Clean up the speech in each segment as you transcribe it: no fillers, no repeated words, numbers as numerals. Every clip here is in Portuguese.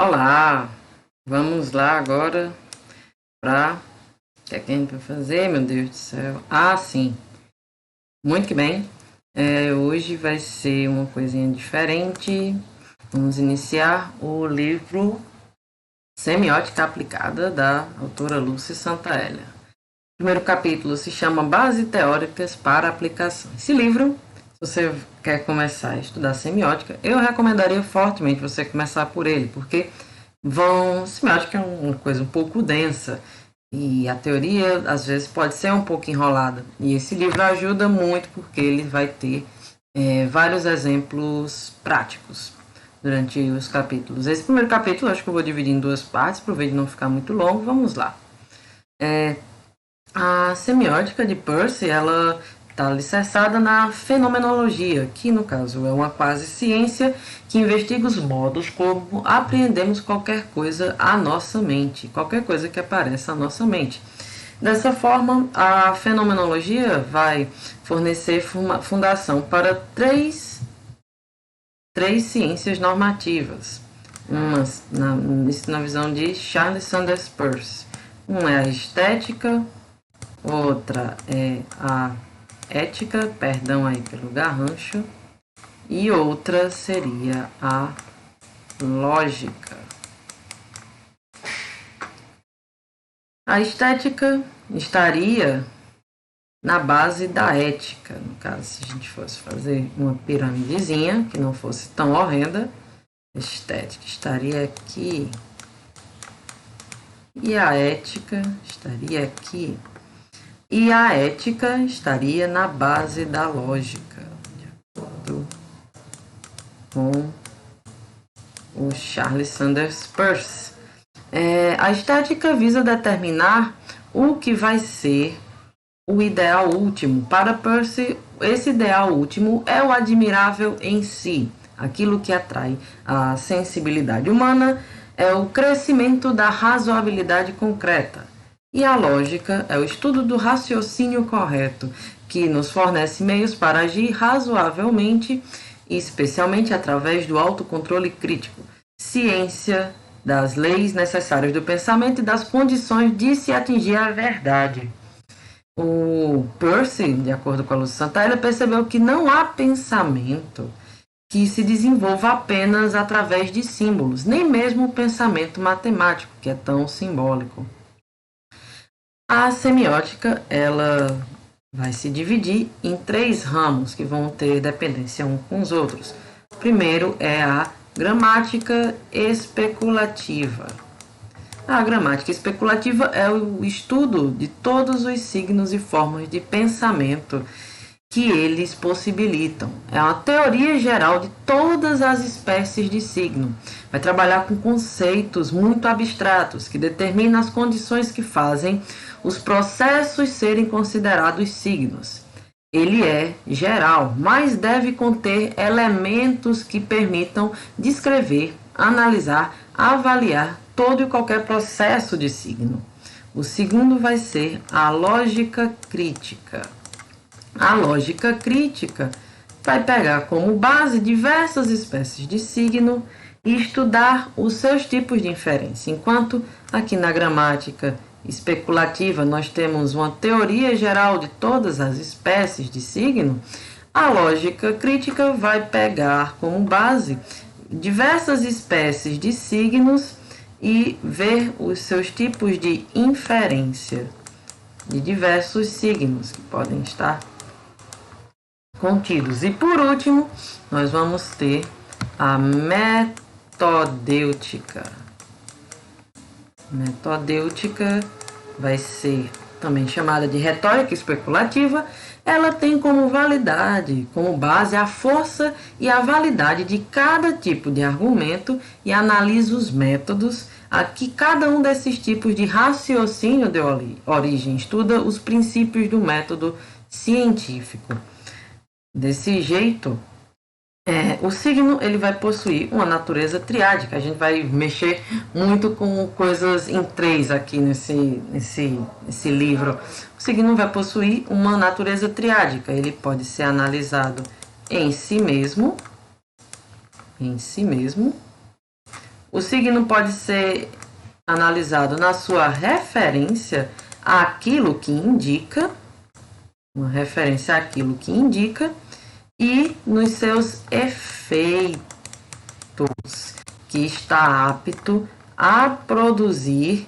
Olá, vamos lá agora para... O que é que a gente vai fazer, meu Deus do céu? Ah, sim, muito que bem. Hoje vai ser uma coisinha diferente. Vamos iniciar o livro Semiótica Aplicada, da autora Lúcia Santaella. O primeiro capítulo se chama Bases Teóricas para Aplicação. Esse livro, se você quer começar a estudar semiótica, eu recomendaria fortemente você começar por ele, porque semiótica é uma coisa um pouco densa e a teoria às vezes pode ser um pouco enrolada. E esse livro ajuda muito porque ele vai ter vários exemplos práticos durante os capítulos. Esse primeiro capítulo acho que eu vou dividir em duas partes para o vídeo não ficar muito longo. Vamos lá. A semiótica de Peirce, ela está alicerçada na fenomenologia, que no caso é uma quase ciência que investiga os modos como apreendemos qualquer coisa à nossa mente, qualquer coisa que apareça à nossa mente. Dessa forma, a fenomenologia vai fornecer fundação para três ciências normativas, uma na visão de Charles Sanders Peirce. Uma é a estética, outra é a ética, perdão aí pelo garrancho, e outra seria a lógica. A estética estaria na base da ética, no caso, se a gente fosse fazer uma piramidezinha que não fosse tão horrenda, a estética estaria aqui e a ética estaria aqui. E a ética estaria na base da lógica, de acordo com o Charles Sanders Peirce. A estética visa determinar o que vai ser o ideal último. Para Peirce, esse ideal último é o admirável em si, aquilo que atrai a sensibilidade humana, é o crescimento da razoabilidade concreta. E a lógica é o estudo do raciocínio correto, que nos fornece meios para agir razoavelmente, especialmente através do autocontrole crítico, ciência das leis necessárias do pensamento e das condições de se atingir a verdade. O Peirce, de acordo com a Lúcia Santaella, percebeu que não há pensamento que se desenvolva apenas através de símbolos, nem mesmo o pensamento matemático, que é tão simbólico. A semiótica, ela vai se dividir em três ramos que vão ter dependência uns com os outros. O primeiro é a gramática especulativa. A gramática especulativa é o estudo de todos os signos e formas de pensamento que eles possibilitam. É uma teoria geral de todas as espécies de signo. Vai trabalhar com conceitos muito abstratos que determinam as condições que fazem os processos serem considerados signos. Ele é geral, mas deve conter elementos que permitam descrever, analisar, avaliar todo e qualquer processo de signo. O segundo vai ser a lógica crítica. A lógica crítica vai pegar como base diversas espécies de signo e estudar os seus tipos de inferência. Enquanto aqui na gramática especulativa nós temos uma teoria geral de todas as espécies de signo, a lógica crítica vai pegar como base diversas espécies de signos e ver os seus tipos de inferência de diversos signos que podem estar contidos. E por último, nós vamos ter a metodêutica. Metodêutica vai ser também chamada de retórica especulativa. Ela tem como validade, como base, a força e a validade de cada tipo de argumento e analisa os métodos a que cada um desses tipos de raciocínio deu origem, estuda os princípios do método científico. Desse jeito, o signo ele vai possuir uma natureza triádica. A gente vai mexer muito com coisas em três aqui nesse livro. O signo vai possuir uma natureza triádica. Ele pode ser analisado em si mesmo, O signo pode ser analisado na sua referência àquilo que indica, uma referência àquilo que indica, e nos seus efeitos, que está apto a produzir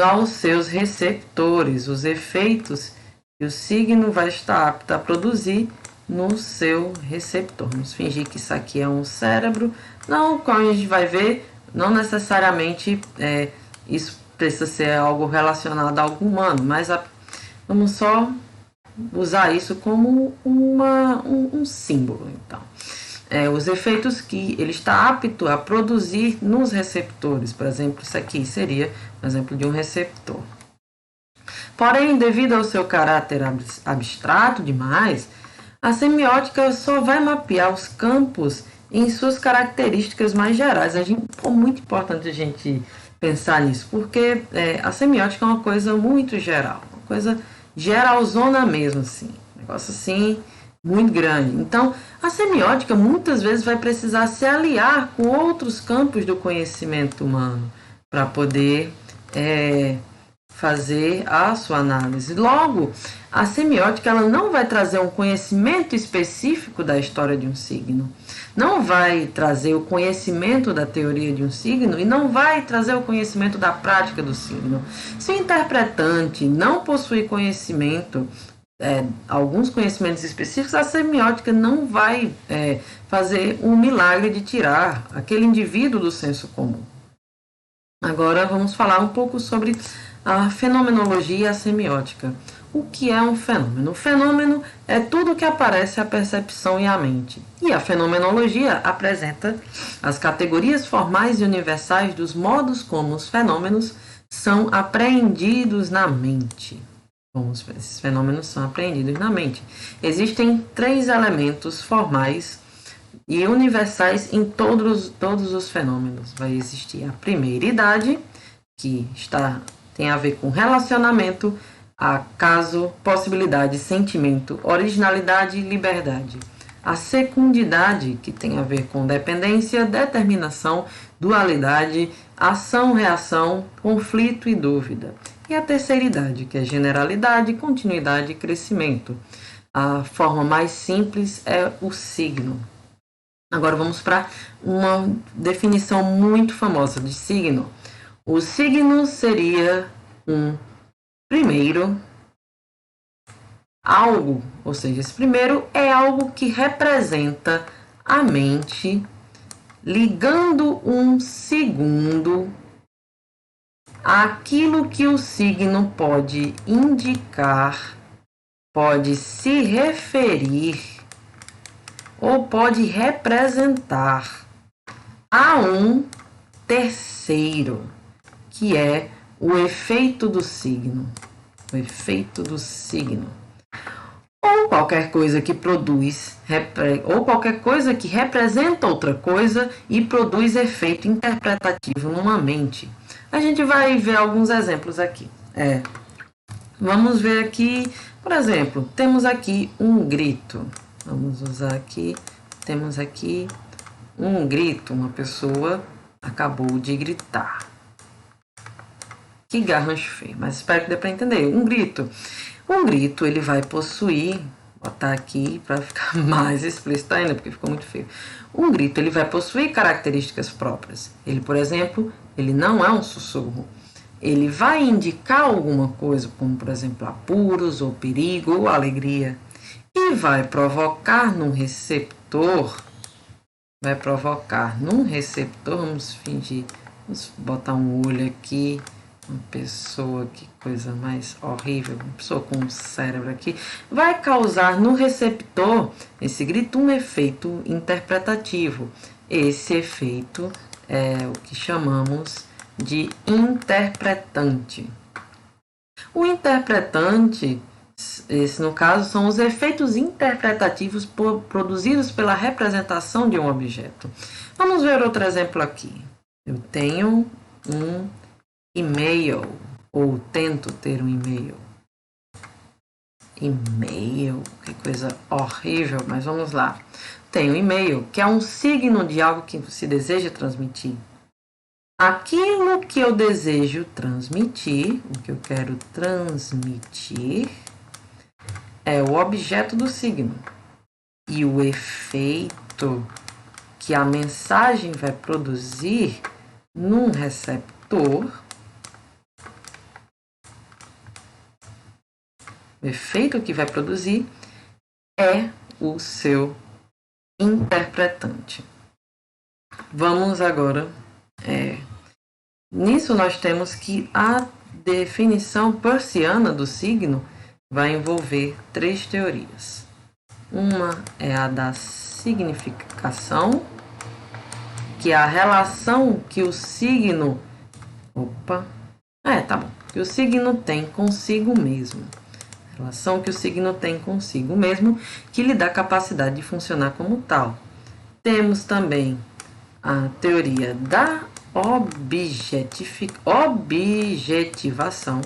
aos seus receptores, os efeitos que o signo vai estar apto a produzir no seu receptor. Vamos fingir que isso aqui é um cérebro. Não, como a gente vai ver, não necessariamente isso precisa ser algo relacionado a algo humano, mas vamos só usar isso como um símbolo. Então, os efeitos que ele está apto a produzir nos receptores. Por exemplo, isso aqui seria um exemplo de um receptor. Porém, devido ao seu caráter abstrato demais, a semiótica só vai mapear os campos em suas características mais gerais. É muito importante a gente pensar nisso, porque a semiótica é uma coisa muito geral, uma coisa geralzona mesmo, assim, um negócio assim muito grande. Então, a semiótica muitas vezes vai precisar se aliar com outros campos do conhecimento humano para poder fazer a sua análise. Logo, a semiótica ela não vai trazer um conhecimento específico da história de um signo, não vai trazer o conhecimento da teoria de um signo e não vai trazer o conhecimento da prática do signo. Se o interpretante não possui conhecimento, alguns conhecimentos específicos, a semiótica não vai fazer um milagre de tirar aquele indivíduo do senso comum. Agora vamos falar um pouco sobre a fenomenologia e a semiótica. O que é um fenômeno? O fenômeno é tudo que aparece à percepção e à mente. E a fenomenologia apresenta as categorias formais e universais dos modos como os fenômenos são apreendidos na mente. Como esses fenômenos são apreendidos na mente. Existem 3 elementos formais e universais em todos os fenômenos. Vai existir a primeira idade, que tem a ver com relacionamento, acaso, possibilidade, sentimento, originalidade e liberdade. A secundidade, que tem a ver com dependência, determinação, dualidade, ação, reação, conflito e dúvida. E a terceira idade, que é generalidade, continuidade e crescimento. A forma mais simples é o signo. Agora vamos para uma definição muito famosa de signo. O signo seria primeiro algo, ou seja, esse primeiro é algo que representa a mente, ligando um segundo àquilo que o signo pode indicar, pode se referir ou pode representar a um terceiro, que é o efeito do signo. O efeito do signo. Ou qualquer coisa que produz, ou qualquer coisa que representa outra coisa e produz efeito interpretativo numa mente. A gente vai ver alguns exemplos aqui. Vamos ver aqui, por exemplo, temos aqui um grito. Vamos usar aqui, temos aqui um grito, uma pessoa acabou de gritar. Que garrancho feio, mas espero que dê para entender. Um grito, ele vai possuir, vou botar aqui para ficar mais explícito ainda, porque ficou muito feio. Um grito, ele vai possuir características próprias. Ele, por exemplo, ele não é um sussurro. Ele vai indicar alguma coisa, como, por exemplo, apuros, ou perigo, ou alegria. E vai provocar num receptor, vamos fingir, vamos botar um olho aqui, uma pessoa, que coisa mais horrível, uma pessoa com um cérebro aqui, vai causar no receptor, esse grito, um efeito interpretativo. Esse efeito é o que chamamos de interpretante. O interpretante, esse no caso, são os efeitos interpretativos produzidos pela representação de um objeto. Vamos ver outro exemplo aqui. Eu tenho um e-mail, ou tento ter um e-mail. E-mail, que coisa horrível, mas vamos lá. Tenho um e-mail, que é um signo de algo que se deseja transmitir. aquilo que eu desejo transmitir, o que eu quero transmitir, é o objeto do signo. E o efeito que a mensagem vai produzir num receptor, o efeito que vai produzir é o seu interpretante. Vamos agora... Nisso nós temos que a definição persiana do signo vai envolver 3 teorias. Uma é a da significação, que é a relação que o signo... que o signo tem consigo mesmo. A relação que o signo tem consigo mesmo, que lhe dá capacidade de funcionar como tal. Temos também a teoria da objetivação,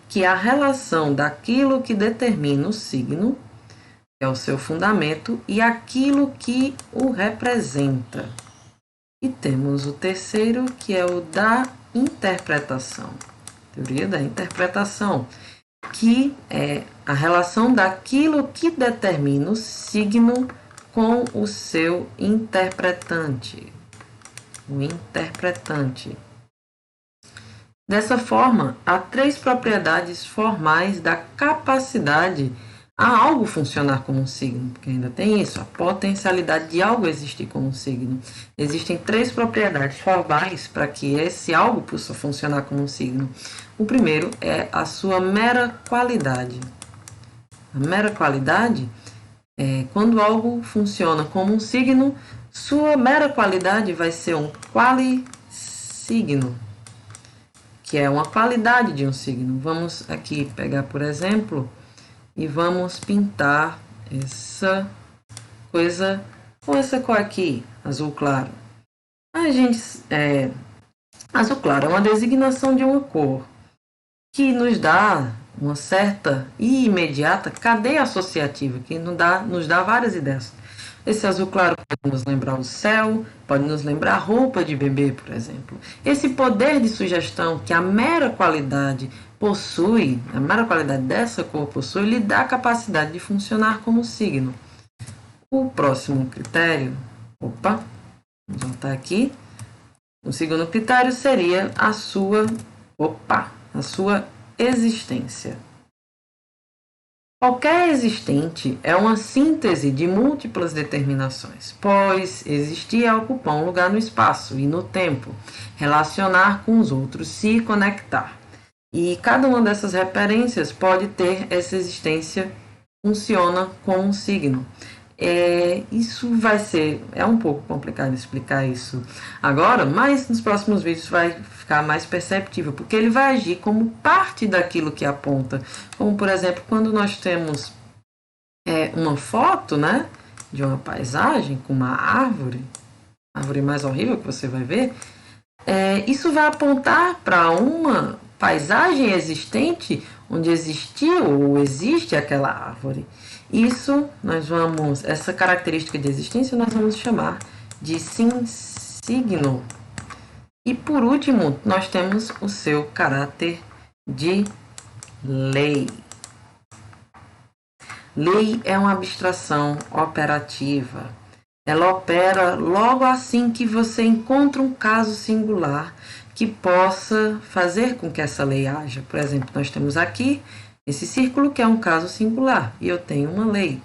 que é a relação daquilo que determina o signo, que é o seu fundamento, e aquilo que o representa. E temos o terceiro, que é o da interpretação. Teoria da interpretação, que é a relação daquilo que determina o signo com o seu interpretante. O interpretante. Dessa forma, há 3 propriedades formais da capacidade a algo funcionar como um signo, porque ainda tem isso, a potencialidade de algo existir como um signo. Existem 3 propriedades formais para que esse algo possa funcionar como um signo. O primeiro é a sua mera qualidade. A mera qualidade é quando algo funciona como um signo, sua mera qualidade vai ser um quali-signo, que é uma qualidade de um signo. Vamos aqui pegar, por exemplo, e vamos pintar essa coisa com essa cor aqui, azul claro. Azul claro é uma designação de uma cor que nos dá uma certa e imediata cadeia associativa, que nos dá várias ideias. Esse azul claro pode nos lembrar o céu, pode nos lembrar a roupa de bebê, por exemplo. Esse poder de sugestão que a mera qualidade possui, a mera qualidade dessa cor possui, lhe dá a capacidade de funcionar como signo. O próximo critério, vamos voltar aqui. O segundo critério seria a sua existência. Qualquer existente é uma síntese de múltiplas determinações, pois existir é ocupar um lugar no espaço e no tempo, relacionar com os outros, se conectar. E cada uma dessas referências pode ter essa existência, funciona como um signo. Isso é um pouco complicado explicar isso agora, mas nos próximos vídeos vai ficar mais perceptível, porque ele vai agir como parte daquilo que aponta. Como, por exemplo, quando nós temos uma foto, né, de uma paisagem com uma árvore mais horrível que você vai ver, isso vai apontar para uma paisagem existente onde existiu ou existe aquela árvore. Essa característica de existência nós vamos chamar de signo. E por último, nós temos o seu caráter de lei. Lei é uma abstração operativa. Ela opera logo assim que você encontra um caso singular que possa fazer com que essa lei haja. Por exemplo, nós temos aqui esse círculo que é um caso singular e eu tenho uma lei.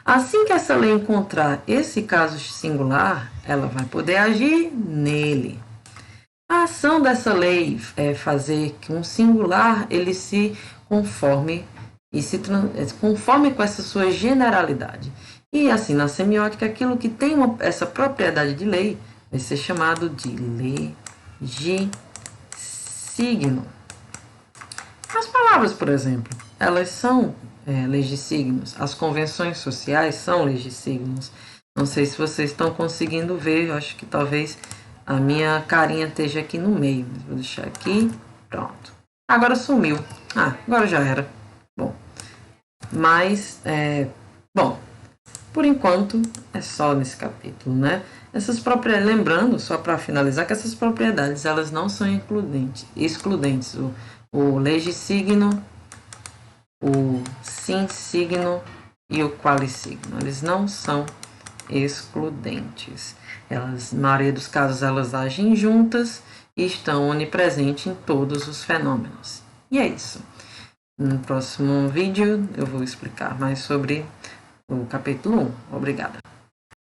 Assim que essa lei encontrar esse caso singular, ela vai poder agir nele. A ação dessa lei é fazer que um singular ele se conforme com essa sua generalidade. E assim, na semiótica, aquilo que tem essa propriedade de lei vai ser chamado de legissigno. As palavras, por exemplo, elas são legissignos. As convenções sociais são legissignos. Não sei se vocês estão conseguindo ver, eu acho que talvez a minha carinha esteja aqui no meio. Mas vou deixar aqui, pronto. Agora sumiu. Agora já era. Bom, mas, Por enquanto, é só nesse capítulo, né? Essas propriedades, lembrando, só para finalizar, que essas propriedades elas não são excludentes. O legissigno, o sim-signo e o qualisigno, eles não são excludentes. Elas, na maioria dos casos, elas agem juntas e estão onipresentes em todos os fenômenos. E é isso. No próximo vídeo eu vou explicar mais sobre o capítulo 1. Obrigada.